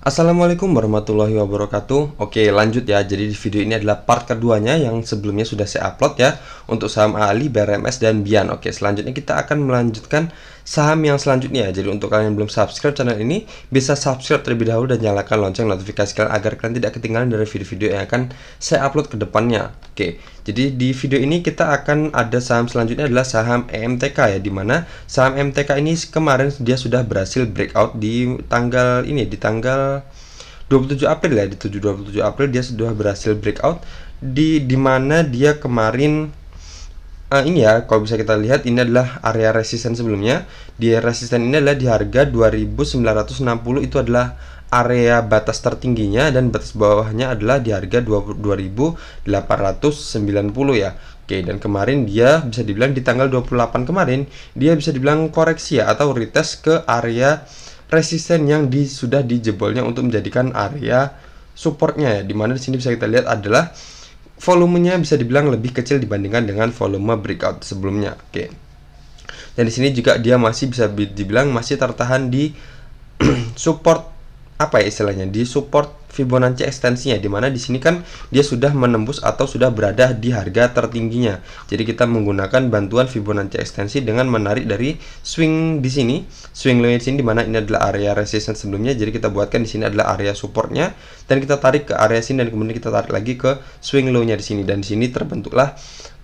Assalamualaikum warahmatullahi wabarakatuh. Oke, lanjut ya. Jadi di video ini adalah part keduanya yang sebelumnya sudah saya upload ya, untuk saham ALI, BRMS dan Bian. Oke, selanjutnya kita akan melanjutkan saham yang selanjutnya. Jadi untuk kalian yang belum subscribe channel ini, bisa subscribe terlebih dahulu dan nyalakan lonceng notifikasi kalian agar kalian tidak ketinggalan dari video-video yang akan saya upload ke depannya. Oke, jadi di video ini kita akan ada saham selanjutnya adalah saham EMTK ya, dimana saham EMTK ini kemarin dia sudah berhasil breakout di tanggal ini, di tanggal 27 April ya, di 27 April dia sudah berhasil breakout di mana dia kemarin ini ya, kalau bisa kita lihat ini adalah area resisten sebelumnya. Di resisten ini adalah di harga 2960, itu adalah area batas tertingginya, dan batas bawahnya adalah di harga 2890 ya. Oke, dan kemarin dia bisa dibilang di tanggal 28 kemarin dia bisa dibilang koreksi ya, atau retest ke area resisten yang sudah dijebolnya untuk menjadikan area supportnya ya, dimana di sini bisa kita lihat adalah volumenya bisa dibilang lebih kecil dibandingkan dengan volume breakout sebelumnya. Oke, dan di sini juga dia masih bisa dibilang masih tertahan di support, apa ya istilahnya, di support Fibonacci ekstensinya, dimana di sini kan dia sudah menembus atau sudah berada di harga tertingginya. Jadi kita menggunakan bantuan Fibonacci ekstensi dengan menarik dari swing di sini, swing low di sini, dimana ini adalah area resistance sebelumnya. Jadi kita buatkan di sini adalah area supportnya, dan kita tarik ke area sini, dan kemudian kita tarik lagi ke swing low-nya di sini, dan di sini terbentuklah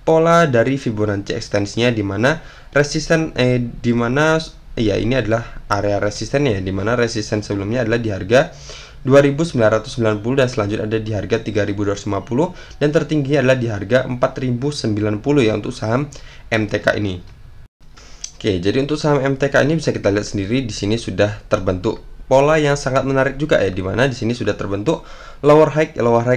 pola dari Fibonacci ekstensinya, dimana resisten dimana ya ini adalah area resistennya, dimana resisten sebelumnya adalah di harga 2990 dan selanjutnya ada di harga 3250, dan tertingginya adalah di harga 4090 ya untuk saham MTK ini. Oke, jadi untuk saham MTK ini bisa kita lihat sendiri di sini sudah terbentuk pola yang sangat menarik juga ya, dimana di sini sudah terbentuk lower high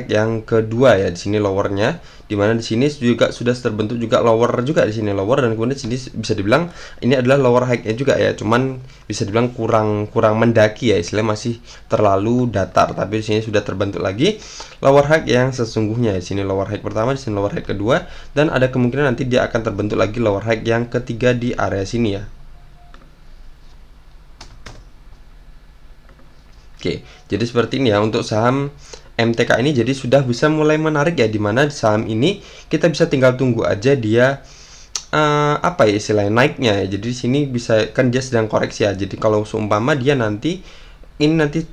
yang kedua ya, di sini lowernya, dimana di sini juga sudah terbentuk juga lower juga, di sini lower, dan kemudian di sini bisa dibilang ini adalah lower high-nya juga ya, cuman bisa dibilang kurang mendaki ya, istilahnya masih terlalu datar, tapi di sini sudah terbentuk lagi lower high yang sesungguhnya. Di sini lower high pertama, di sini lower high kedua, dan ada kemungkinan nanti dia akan terbentuk lagi lower high yang ketiga di area sini ya. Oke, jadi seperti ini ya untuk saham MTK ini, jadi sudah bisa mulai menarik ya, dimana saham ini kita bisa tinggal tunggu aja dia apa ya istilahnya naiknya ya. Jadi di sini bisa kan dia sedang koreksi ya. Jadi kalau seumpama dia nanti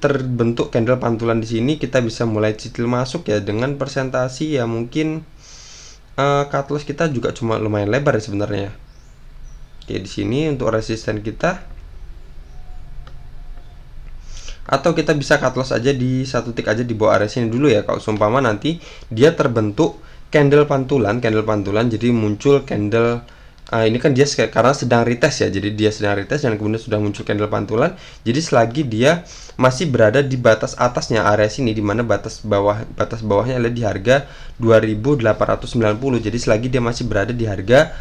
terbentuk candle pantulan di sini, kita bisa mulai cicil masuk ya dengan persentasi ya, mungkin cut loss kita juga cuma lumayan lebar ya sebenarnya. Oke, di sini untuk resisten kita, atau kita bisa cut loss aja di satu tick aja di bawah area sini dulu ya, kalau seumpama nanti dia terbentuk candle pantulan, jadi muncul candle ini kan dia karena sedang retest ya, jadi dia sedang retest dan kemudian sudah muncul candle pantulan. Jadi selagi dia masih berada di batas atasnya area sini, dimana batas bawahnya adalah di harga 2890. Jadi selagi dia masih berada di harga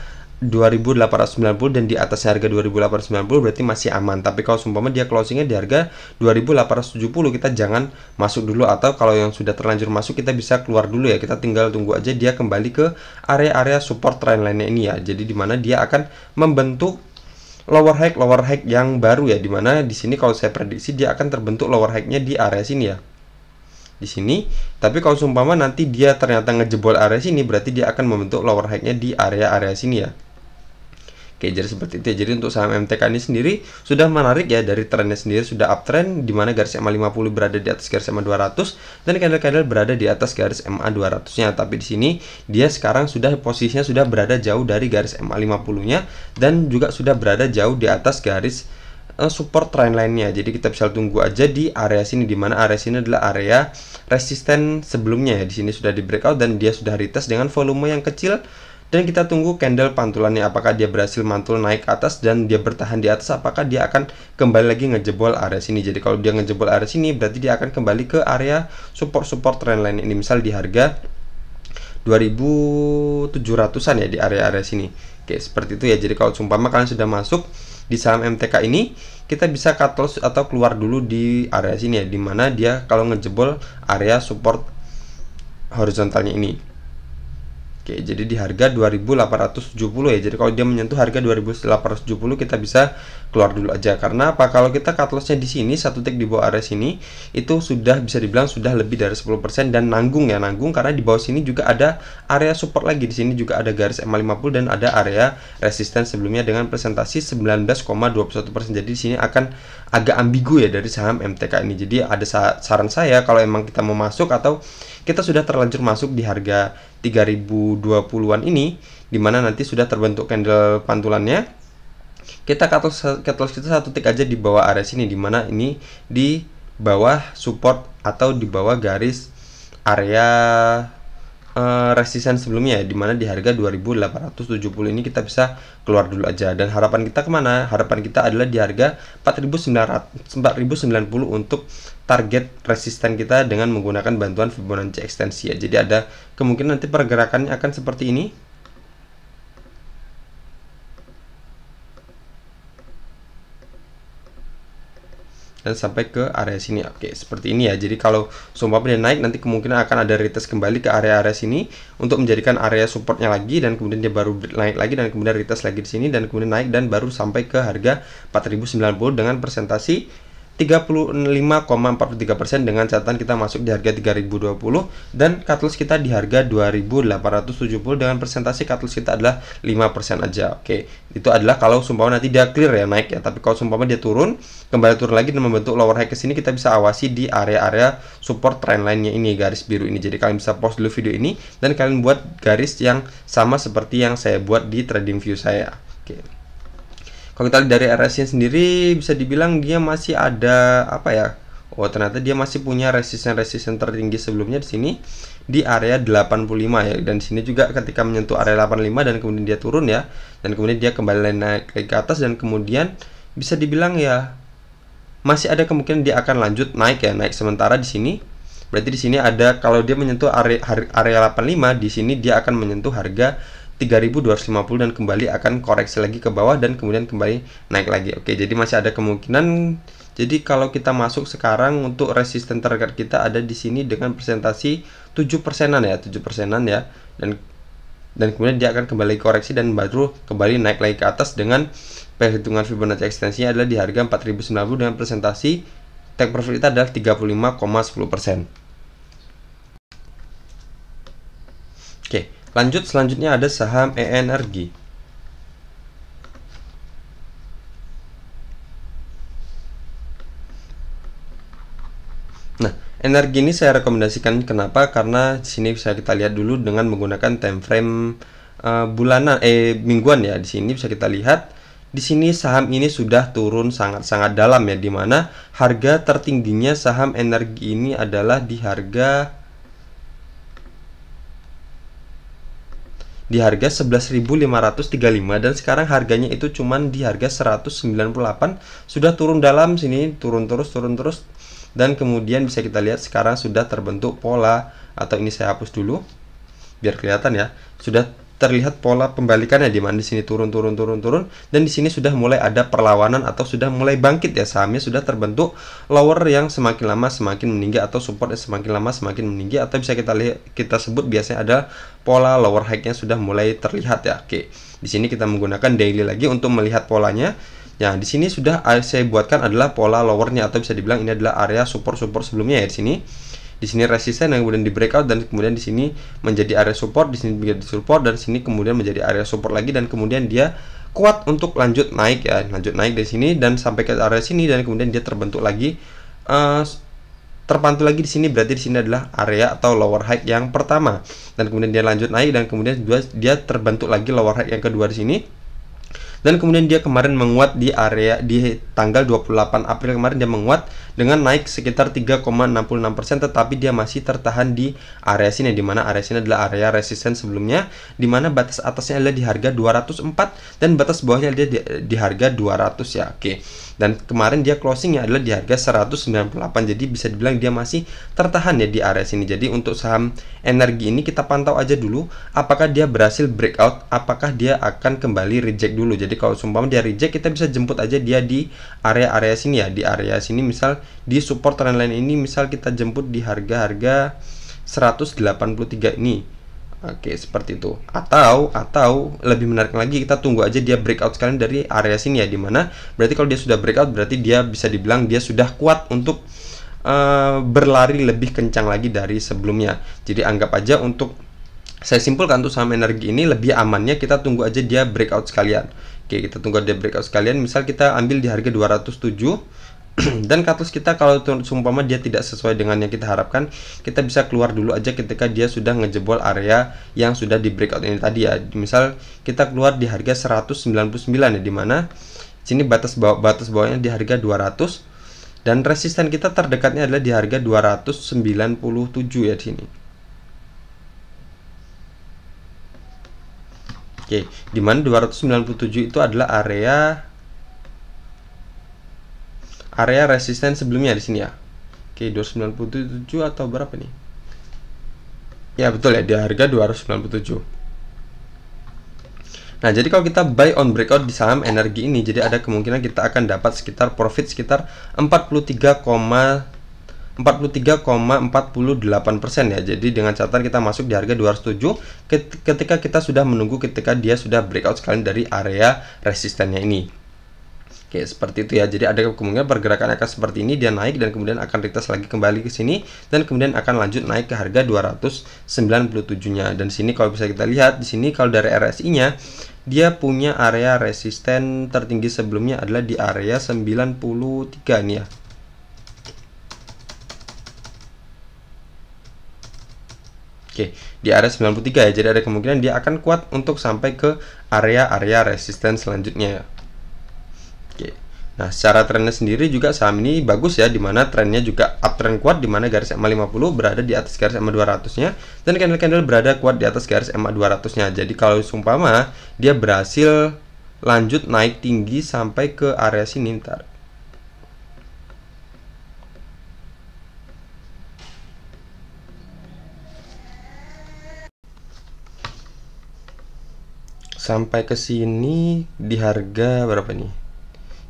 2890 dan di atas harga 2890 berarti masih aman. Tapi kalau seumpama dia closingnya di harga 2870, kita jangan masuk dulu, atau kalau yang sudah terlanjur masuk kita bisa keluar dulu ya. Kita tinggal tunggu aja dia kembali ke area-area support trendline-nya ini ya. Jadi dimana dia akan membentuk lower high yang baru ya, dimana di sini kalau saya prediksi dia akan terbentuk lower high-nya di area sini ya, di sini. Tapi kalau seumpama nanti dia ternyata ngejebol area sini, berarti dia akan membentuk lower high-nya di area-area sini ya. Oke, jadi seperti itu ya. Jadi untuk saham MTK ini sendiri sudah menarik ya, dari trennya sendiri sudah uptrend, di mana garis MA 50 berada di atas garis MA 200 dan candle-candle berada di atas garis MA 200-nya. Tapi di sini dia sekarang sudah posisinya sudah berada jauh dari garis MA 50-nya dan juga sudah berada jauh di atas garis support trendline-nya. Jadi kita bisa tunggu aja di area sini, di mana area sini adalah area resisten sebelumnya ya. Di sini sudah di breakout dan dia sudah retest dengan volume yang kecil. Dan kita tunggu candle pantulannya, apakah dia berhasil mantul naik ke atas dan dia bertahan di atas, apakah dia akan kembali lagi ngejebol area sini. Jadi kalau dia ngejebol area sini, berarti dia akan kembali ke area support trendline ini, misal di harga 2700-an ya, di area-area sini. Oke, seperti itu ya. Jadi kalau sumpama kalian sudah masuk di saham MTK ini, kita bisa cut loss atau keluar dulu di area sini ya, dimana dia kalau ngejebol area support horizontalnya ini. Oke, jadi di harga 2870 ya. Jadi kalau dia menyentuh harga 2870 kita bisa keluar dulu aja. Karena apa? Kalau kita cut lossnya di sini satu tick di bawah area sini itu sudah bisa dibilang sudah lebih dari 10% dan nanggung ya, nanggung karena di bawah sini juga ada area support lagi. Di sini juga ada garis EMA 50 dan ada area resisten sebelumnya dengan presentasi 19,21%. Jadi di sini akan agak ambigu ya dari saham MTK ini. Jadi ada saran saya kalau emang kita mau masuk atau kita sudah terlanjur masuk di harga 3020-an ini, dimana nanti sudah terbentuk candle pantulannya, kita cut loss kita satu tick aja di bawah area sini, dimana ini di bawah support atau di bawah garis area resisten sebelumnya ya, dimana di harga 2870 ini kita bisa keluar dulu aja. Dan harapan kita kemana? Harapan kita adalah di harga 4090 untuk target resisten kita dengan menggunakan bantuan Fibonacci ekstensi ya. Jadi ada kemungkinan nanti pergerakannya akan seperti ini. Dan sampai ke area sini. Oke, seperti ini ya. Jadi kalau seumpama dia naik, nanti kemungkinan akan ada retest kembali ke area-area sini untuk menjadikan area supportnya lagi, dan kemudian dia baru naik lagi dan kemudian retest lagi di sini dan kemudian naik dan baru sampai ke harga 4090 dengan presentasi 35,43% dengan catatan kita masuk di harga 3020 dan cut loss kita di harga 2870 dengan presentasi cut loss kita adalah 5% aja. Oke, itu adalah kalau sumpama nanti dia clear ya naik ya. Tapi kalau sumpama dia turun, kembali turun lagi dan membentuk lower high ke sini, kita bisa awasi di area-area support trendline-nya ini, garis biru ini. Jadi kalian bisa pause dulu video ini dan kalian buat garis yang sama seperti yang saya buat di TradingView saya. Oke. Kalau kita lihat dari RSI sendiri, bisa dibilang dia masih ada apa ya? Oh, ternyata dia masih punya resisten tertinggi sebelumnya di sini di area 85 ya. Dan di sini juga ketika menyentuh area 85 dan kemudian dia turun ya, dan kemudian dia kembali naik ke atas dan kemudian bisa dibilang ya masih ada kemungkinan dia akan lanjut naik ya, naik sementara di sini. Berarti di sini ada, kalau dia menyentuh area 85, di sini dia akan menyentuh harga 3250 dan kembali akan koreksi lagi ke bawah dan kemudian kembali naik lagi. Oke, jadi masih ada kemungkinan. Jadi kalau kita masuk sekarang untuk resisten target kita ada di sini dengan presentasi 7%-an ya, 7%-an ya. Dan kemudian dia akan kembali koreksi dan baru kembali naik lagi ke atas dengan perhitungan Fibonacci ekstensinya adalah di harga 4090 dengan presentasi take profit kita adalah 35,10%. Oke, lanjut selanjutnya ada saham ENergi. Nah, energi ini saya rekomendasikan kenapa? Karena di sini bisa kita lihat dulu dengan menggunakan time frame mingguan ya. Di sini bisa kita lihat di sini saham ini sudah turun sangat-sangat dalam ya, dimana harga tertingginya saham energi ini adalah di harga 11.535 dan sekarang harganya itu cuman di harga 198, sudah turun dalam sini, turun terus dan kemudian bisa kita lihat sekarang sudah terbentuk pola, atau ini saya hapus dulu biar kelihatan ya, sudah terlihat pola pembalikannya di mana di sini turun dan di sini sudah mulai ada perlawanan atau sudah mulai bangkit ya, sahamnya sudah terbentuk lower yang semakin lama semakin meninggi atau support yang semakin lama semakin meninggi, atau bisa kita sebut biasanya ada pola lower high-nya sudah mulai terlihat ya. Oke, di sini kita menggunakan daily lagi untuk melihat polanya. Ya, di sini sudah saya buatkan adalah pola lowernya, atau bisa dibilang ini adalah area support sebelumnya ya di sini. Di sini resisten yang kemudian di breakout dan kemudian di sini menjadi area support, di sini menjadi support dan sini kemudian menjadi area support lagi dan kemudian dia kuat untuk lanjut naik ya, lanjut naik dari sini dan sampai ke area sini dan kemudian dia terbentuk lagi terpantul lagi di sini, berarti di sini adalah area atau lower high yang pertama dan kemudian dia lanjut naik dan kemudian dia terbentuk lagi lower high yang kedua di sini. Dan kemudian dia kemarin menguat di area di tanggal 28 April kemarin dia menguat dengan naik sekitar 3,66%, tetapi dia masih tertahan di area sini, di mana area sini adalah area resisten sebelumnya, di mana batas atasnya adalah di harga 204 dan batas bawahnya adalah di harga 200 ya. Oke. Dan kemarin dia closingnya adalah di harga 198, jadi bisa dibilang dia masih tertahan ya di area sini. Jadi untuk saham energi ini kita pantau aja dulu apakah dia berhasil breakout, apakah dia akan kembali reject dulu. Jadi kalau sumpah dia reject, kita bisa jemput aja dia di area-area sini ya, di area sini misal di support trendline ini misal kita jemput di harga-harga 183 ini. Oke, seperti itu. Atau lebih menarik lagi, kita tunggu aja dia breakout sekalian dari area sini ya, dimana berarti kalau dia sudah breakout berarti dia bisa dibilang dia sudah kuat untuk berlari lebih kencang lagi dari sebelumnya. Jadi anggap aja, untuk saya simpulkan, untuk saham energi ini lebih amannya kita tunggu aja dia breakout sekalian. Oke, kita tunggu dia breakout sekalian. Misal kita ambil di harga 207 dan cut loss kita kalau seumpama dia tidak sesuai dengan yang kita harapkan, kita bisa keluar dulu aja ketika dia sudah ngejebol area yang sudah di breakout ini tadi ya. Misal kita keluar di harga 199 ya, dimana sini batas bawahnya di harga 200 dan resisten kita terdekatnya adalah di harga 297 ya di sini. Oke, dimana 297 itu adalah area resisten sebelumnya di sini ya. Oke, 297 atau berapa nih? Ya betul ya, di harga 297. Nah, jadi kalau kita buy on breakout di saham energi ini, jadi ada kemungkinan kita akan dapat sekitar profit sekitar 43,48% ya. Jadi dengan catatan kita masuk di harga 207 ketika kita sudah menunggu ketika dia sudah breakout sekalian dari area resistennya ini. Oke, seperti itu ya. Jadi ada kemungkinan pergerakan akan seperti ini, dia naik dan kemudian akan retest lagi kembali ke sini dan kemudian akan lanjut naik ke harga 297-nya. Dan sini kalau bisa kita lihat di sini, kalau dari RSI-nya dia punya area resisten tertinggi sebelumnya adalah di area 93 nih ya. Oke, di area 93 ya. Jadi ada kemungkinan dia akan kuat untuk sampai ke area-area resisten selanjutnya ya. Oke. Nah, secara trennya sendiri juga saham ini bagus ya, dimana trennya juga uptrend kuat, dimana garis EMA 50 berada di atas garis EMA 200-nya dan candle-candle berada kuat di atas garis EMA 200-nya. Jadi kalau seumpama dia berhasil lanjut naik tinggi sampai ke area sini, ntar sampai ke sini di harga berapa nih?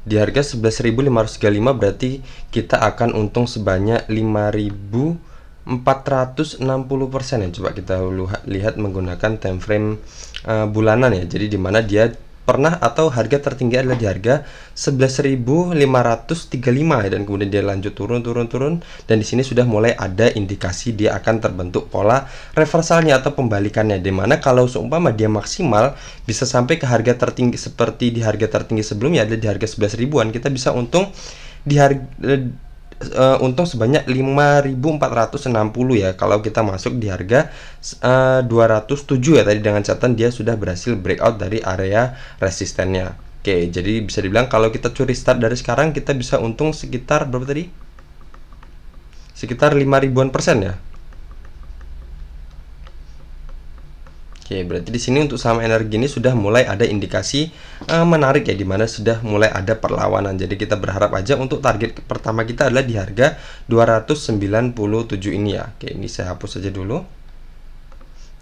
Di harga 11.535, berarti kita akan untung sebanyak 5.460% ya. Coba kita lihat menggunakan time frame bulanan ya. Jadi dimana dia pernah atau harga tertinggi adalah di harga 11.535 ya, dan kemudian dia lanjut turun dan di sini sudah mulai ada indikasi dia akan terbentuk pola reversalnya atau pembalikannya, dimana kalau seumpama dia maksimal bisa sampai ke harga tertinggi seperti di harga tertinggi sebelumnya adalah di harga 11 ribuan, kita bisa untung di harga untung sebanyak 5.460 ya kalau kita masuk di harga 207 ya tadi, dengan catatan dia sudah berhasil breakout dari area resistennya. Oke, jadi bisa dibilang kalau kita curi start dari sekarang kita bisa untung sekitar berapa tadi? Sekitar 5 ribuan persen ya. Oke, berarti di sini untuk saham energi ini sudah mulai ada indikasi menarik ya, dimana sudah mulai ada perlawanan. Jadi kita berharap aja untuk target pertama kita adalah di harga 297 ini ya. Oke, ini saya hapus saja dulu.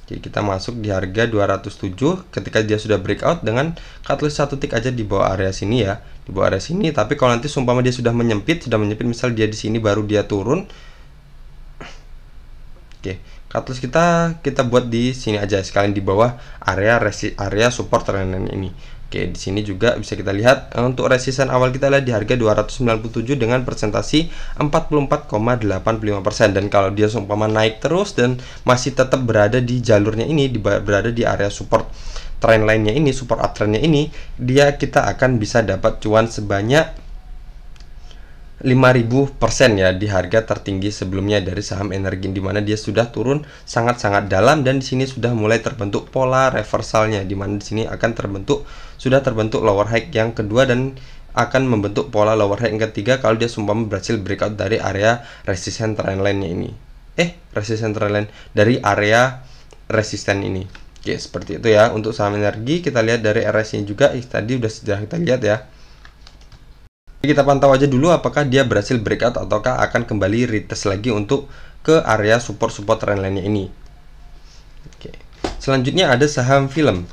Oke, kita masuk di harga 207 ketika dia sudah breakout dengan cut loss 1 tick aja di bawah area sini ya, di bawah area sini. Tapi kalau nanti sumpama dia sudah menyempit, misal dia di sini baru dia turun. Oke, cut loss kita buat di sini aja sekalian di bawah area support trendline ini. Oke, di sini juga bisa kita lihat untuk resisten awal kita adalah di harga 297 dengan persentasi 44,85%, dan kalau dia seumpama naik terus dan masih tetap berada di jalurnya ini, berada di area support trendline-nya ini, support uptrend-nya ini, kita akan bisa dapat cuan sebanyak 5.000% ya di harga tertinggi sebelumnya dari saham energi, di mana dia sudah turun sangat-sangat dalam dan di sini sudah mulai terbentuk pola reversalnya, di mana di sini akan sudah terbentuk lower high yang kedua dan akan membentuk pola lower high yang ketiga kalau dia sumpah berhasil breakout dari area resisten trendline-nya ini. Resisten trendline dari area resisten ini. Oke, seperti itu ya untuk saham energi. Kita lihat dari RSI juga tadi sudah kita lihat ya. Kita pantau aja dulu apakah dia berhasil breakout ataukah akan kembali retest lagi untuk ke area support trendline-nya ini. Oke. Selanjutnya ada saham film.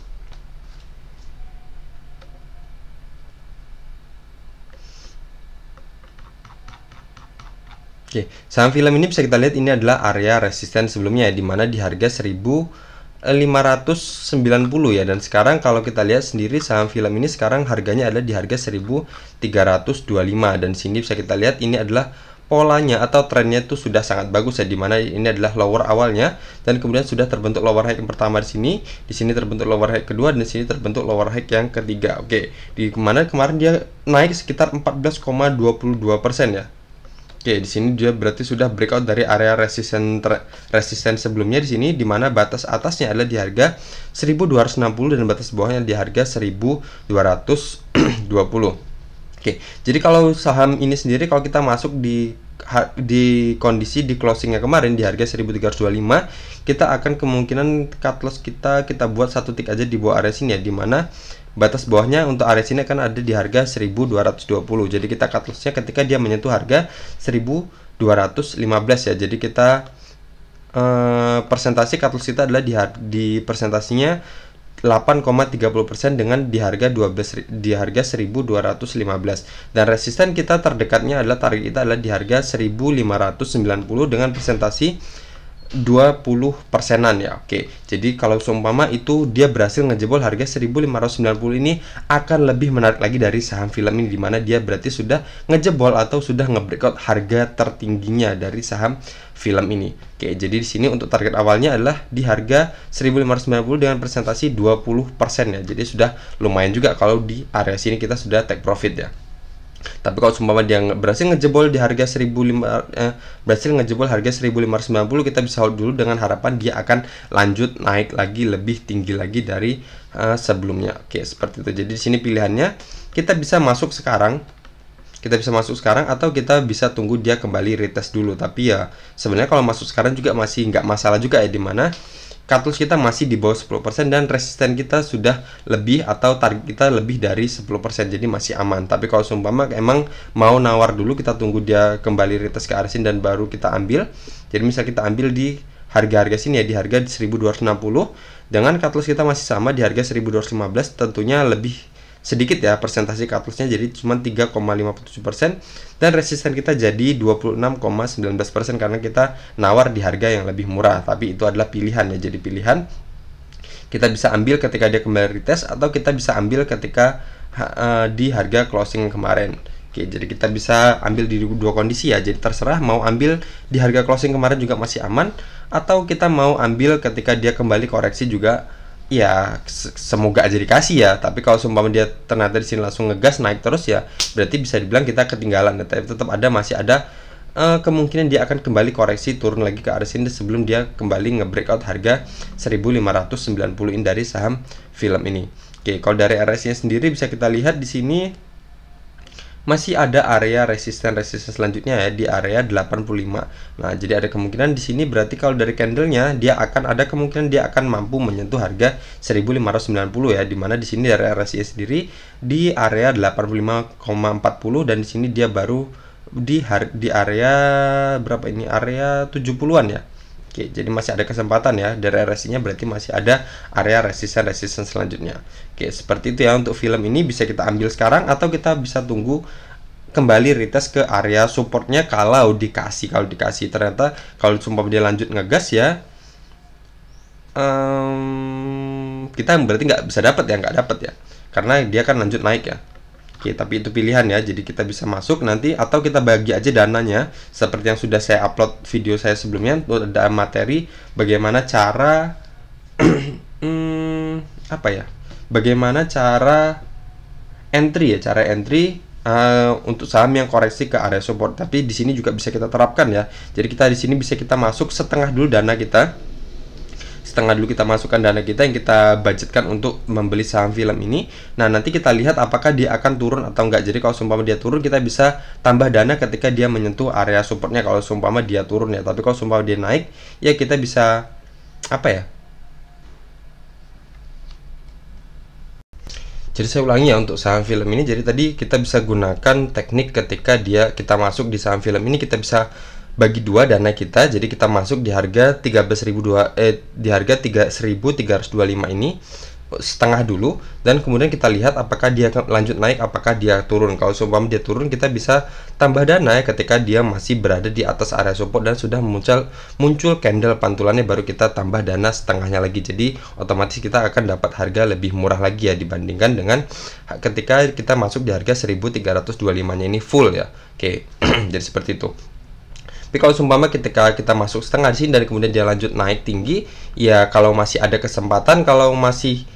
Oke, saham film ini bisa kita lihat ini adalah area resisten sebelumnya ya, di mana di harga 1.085 590 ya, dan sekarang kalau kita lihat sendiri saham film ini sekarang harganya ada di harga 1325, dan sini bisa kita lihat ini adalah polanya atau trennya itu sudah sangat bagus ya, dimana ini adalah lower awalnya dan kemudian sudah terbentuk lower high yang pertama di sini terbentuk lower high kedua, dan di sini terbentuk lower high yang ketiga. Oke, di mana kemarin dia naik sekitar 14,22% ya. Oke, di sini dia berarti sudah breakout dari area resisten sebelumnya di sini, di mana batas atasnya adalah di harga 1260 dan batas bawahnya di harga 1220. Oke, jadi kalau saham ini sendiri kalau kita masuk di kondisi di closingnya kemarin di harga 1325, kita akan kemungkinan cut loss kita buat satu tick aja di bawah area sini ya, dimana batas bawahnya untuk area sini akan ada di harga 1220. Jadi kita cut lossnya ketika dia menyentuh harga 1215 ya. Jadi kita persentase cut loss kita adalah di persentasinya 8,30% dengan di harga 1215, dan resisten kita terdekatnya adalah target kita adalah di harga 1590 dengan presentasi 20%-an ya. Oke, jadi kalau seumpama itu dia berhasil ngejebol harga 1590 ini, akan lebih menarik lagi dari saham film ini, dimana dia berarti sudah ngejebol atau sudah nge-breakout harga tertingginya dari saham film ini. Oke, jadi di sini untuk target awalnya adalah di harga 1590 dengan presentasi 20% ya. Jadi sudah lumayan juga kalau di area sini kita sudah take profit ya. Tapi kalau seumpama dia berhasil ngejebol di harga 1590, kita bisa hold dulu dengan harapan dia akan lanjut naik lagi lebih tinggi lagi dari sebelumnya. Oke, seperti itu. Jadi di sini pilihannya kita bisa masuk sekarang. Atau kita bisa tunggu dia kembali retest dulu. Tapi ya sebenarnya kalau masuk sekarang juga masih nggak masalah juga ya, dimana cut loss kita masih di bawah 10% dan resisten kita sudah lebih atau target kita lebih dari 10%, jadi masih aman. Tapi kalau seumpama emang mau nawar dulu, kita tunggu dia kembali retest ke area sini dan baru kita ambil. Jadi misal kita ambil di harga-harga sini ya, di harga 1260 dengan cut loss kita masih sama di harga 1215, tentunya lebih sedikit ya persentase cut loss-nya, jadi cuma 3,57%, dan resisten kita jadi 26,19% karena kita nawar di harga yang lebih murah. Tapi itu adalah pilihan ya, jadi pilihan kita bisa ambil ketika dia kembali retest atau kita bisa ambil ketika di harga closing kemarin. Oke, jadi kita bisa ambil di dua kondisi ya, jadi terserah mau ambil di harga closing kemarin juga masih aman, atau kita mau ambil ketika dia kembali koreksi juga. Ya semoga aja dikasih ya. Tapi kalau seumpama dia ternyata di sini langsung ngegas naik terus ya, berarti bisa dibilang kita ketinggalan. Tapi tetap masih ada kemungkinan dia akan kembali koreksi turun lagi ke area sini sebelum dia kembali nge-breakout harga 1590 dari saham film ini. Oke, kalau dari RSI sendiri bisa kita lihat di sini masih ada area resisten selanjutnya ya di area 85. Nah, jadi ada kemungkinan di sini berarti kalau dari candlenya dia akan ada kemungkinan dia akan mampu menyentuh harga 1590 ya, dimana di sini dari RSI sendiri di area 85,40 dan di sini dia baru di area berapa ini, area 70-an ya. Oke, jadi masih ada kesempatan ya dari RSI-nya, berarti masih ada area resisten selanjutnya. Oke, seperti itu ya untuk film ini, bisa kita ambil sekarang atau kita bisa tunggu kembali retest ke area supportnya kalau dikasih ternyata kalau sumpah dia lanjut ngegas ya, kita berarti nggak bisa dapat ya, karena dia kan lanjut naik ya. Oke, tapi itu pilihan ya, jadi kita bisa masuk nanti atau kita bagi aja dananya seperti yang sudah saya upload video saya sebelumnya untuk ada materi bagaimana cara bagaimana cara entry untuk saham yang koreksi ke area support. Tapi di sini juga bisa kita terapkan ya. Jadi kita di sini bisa kita masuk setengah dulu kita masukkan dana kita yang kita budgetkan untuk membeli saham film ini. Nah, nanti kita lihat apakah dia akan turun atau enggak. Jadi kalau seumpama dia turun, kita bisa tambah dana ketika dia menyentuh area supportnya kalau seumpama dia turun ya. Tapi kalau seumpama dia naik, ya kita bisa Jadi saya ulangi ya untuk saham film ini. Jadi tadi kita bisa gunakan teknik ketika kita masuk di saham film ini, kita bisa bagi dua dana kita. Jadi kita masuk di harga 13.325 ini. setengah dulu, dan kemudian kita lihat apakah dia lanjut naik, apakah dia turun. Kalau seumpama dia turun, kita bisa tambah dana ya ketika dia masih berada di atas area support dan sudah muncul candle pantulannya, baru kita tambah dana setengahnya lagi. Jadi otomatis kita akan dapat harga lebih murah lagi ya dibandingkan dengan ketika kita masuk di harga 1325 nya ini full ya. Oke. Jadi seperti itu. Tapi kalau seumpama ketika kita masuk setengah di sini dan kemudian dia lanjut naik tinggi, ya kalau masih ada kesempatan, kalau masih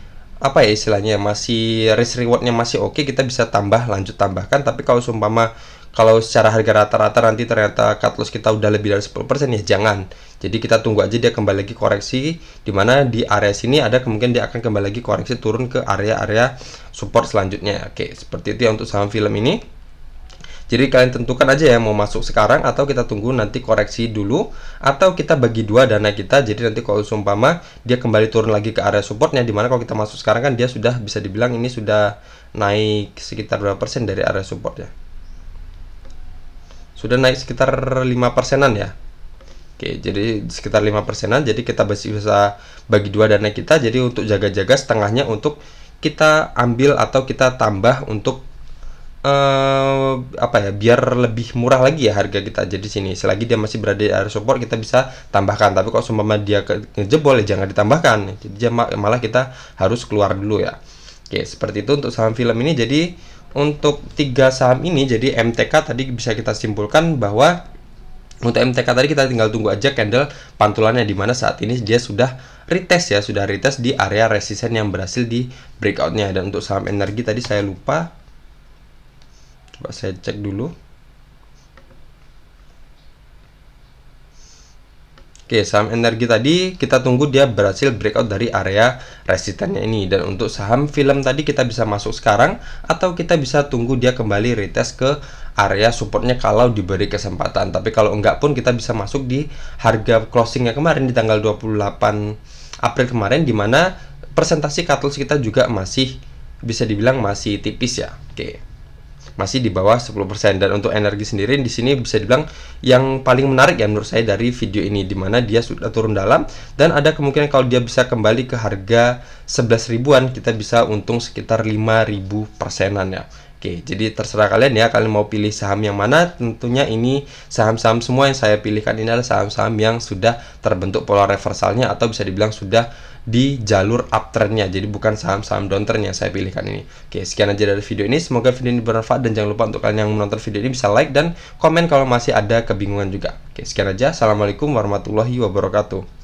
apa ya istilahnya, masih risk rewardnya masih oke, kita bisa lanjut tambahkan. Tapi kalau seumpama kalau secara harga rata-rata nanti ternyata cut loss kita udah lebih dari 10%, ya jangan. Jadi kita tunggu aja dia kembali lagi koreksi, dimana di area sini ada kemungkinan dia akan kembali lagi koreksi turun ke area-area support selanjutnya. Oke, seperti itu ya untuk saham film ini. Jadi kalian tentukan aja ya mau masuk sekarang atau kita tunggu nanti koreksi dulu, atau kita bagi dua dana kita. Jadi nanti kalau seumpama dia kembali turun lagi ke area supportnya, dimana kalau kita masuk sekarang kan dia sudah bisa dibilang ini sudah naik sekitar berapa persen dari area support ya, sudah naik sekitar 5%-an ya. Oke, jadi sekitar 5%-an. Jadi kita bisa bagi dua dana kita. Jadi untuk jaga-jaga setengahnya untuk kita ambil atau kita tambah untuk apa ya, biar lebih murah lagi ya harga kita. Jadi sini selagi dia masih berada di area support kita bisa tambahkan, tapi kalau seumpama dia ngejebol ya jangan ditambahkan. Jadi malah kita harus keluar dulu ya. Oke, seperti itu untuk saham film ini. Jadi untuk 3 saham ini, jadi MTK tadi bisa kita simpulkan bahwa untuk MTK tadi kita tinggal tunggu aja candle pantulannya, dimana saat ini dia sudah retest ya, sudah retest di area resisten yang berhasil di breakoutnya. Dan untuk saham energi tadi saya lupa, coba saya cek dulu. Oke, saham energi tadi kita tunggu dia berhasil breakout dari area resistennya ini. Dan untuk saham film tadi kita bisa masuk sekarang atau kita bisa tunggu dia kembali retest ke area supportnya kalau diberi kesempatan. Tapi kalau enggak pun kita bisa masuk di harga closingnya kemarin di tanggal 28 April kemarin, dimana presentasi cut loss kita juga masih bisa dibilang masih tipis ya. Oke, masih di bawah 10%. Dan untuk energi sendiri di sini bisa dibilang yang paling menarik ya menurut saya dari video ini, dimana dia sudah turun dalam dan ada kemungkinan kalau dia bisa kembali ke harga 11 ribuan kita bisa untung sekitar 5.000%-an ya. Oke, jadi terserah kalian ya, kalian mau pilih saham yang mana. Tentunya ini saham-saham semua yang saya pilihkan ini adalah saham-saham yang sudah terbentuk pola reversalnya atau bisa dibilang sudah di jalur uptrendnya. Jadi bukan saham-saham downtrend yang saya pilihkan ini. Oke, sekian aja dari video ini. Semoga video ini bermanfaat dan jangan lupa untuk kalian yang menonton video ini bisa like dan komen kalau masih ada kebingungan juga. Oke, sekian aja. Assalamualaikum warahmatullahi wabarakatuh.